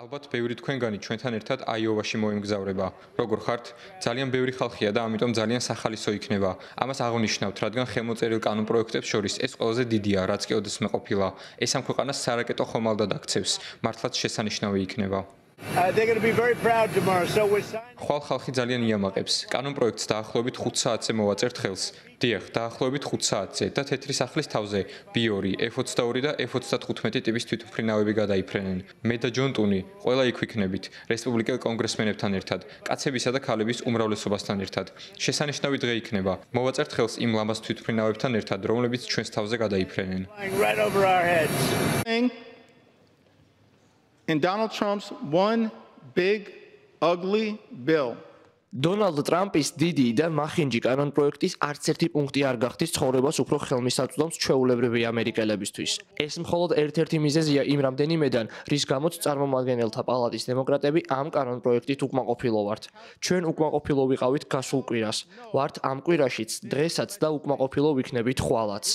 ალბათ ბევრი თქვენგანი ჩვენთან ერთად აიოვაში მოემგზავრება. როგორ ხართ? ძალიან ბევრი ხალხია და ამიტომ ძალიან სახალისო იქნება. ამას აღნიშნავთ, რადგან ხელმოწერილ კანონპროექტებს შორის ეს ყველაზე დიდია, რაც კი ოდესმე ყოფილა. ეს ამ ქვეყანას სარაკეტო ხომალდად აქცევს. მართლაც შესანიშნავი იქნება. ხვალ ხალხი ძალიან იამაყებს. კანონპროექტს დაახლოებით 5 საათზე მოვაწერთ ხელს. დიახ, დაახლოებით 5 საათზე და თეთრი სახლის თავზე B2, F22 და F35 ტიპის თვითმფრინავები გადაიფრენენ. მე და ჯონ ტუნი ყველა იქ ვიქნებით, რესპუბლიკელ კონგრესმენებთან ერთად, კაცებისა და ქალების უმრავლესობასთან ერთად. შესანიშნავი დღე იქნება. მოვაწერთ ხელს იმ ლამაზ თვითმფრინავებთან ერთად, რომლებიც ჩვენს თავზე გადაიფრენენ. In Donald Trump's one big, ugly bill. დონალდ ტრამპის დიდი და მახინჯი კანონპროექტის არც ერთი პუნქტი არ გახდის ცხოვრებას უფრო ხელმისაწვდომს ჩვეულებრივი ამერიკელებისთვის. ეს მხოლოდ ერთ-ერთი მიზეზია იმ რამდენიმედან, რის გამოც წარმომადგენელთა პალატის დემოკრატები ამ კანონპროექტით უკმაყოფილო ვართ. ჩვენ უკმაყოფილო ვიყავით გასულ კვირას. ვართ ამ კვირაშიც, დღესაც და უკმაყოფილო ვიქნებით ხვალაც.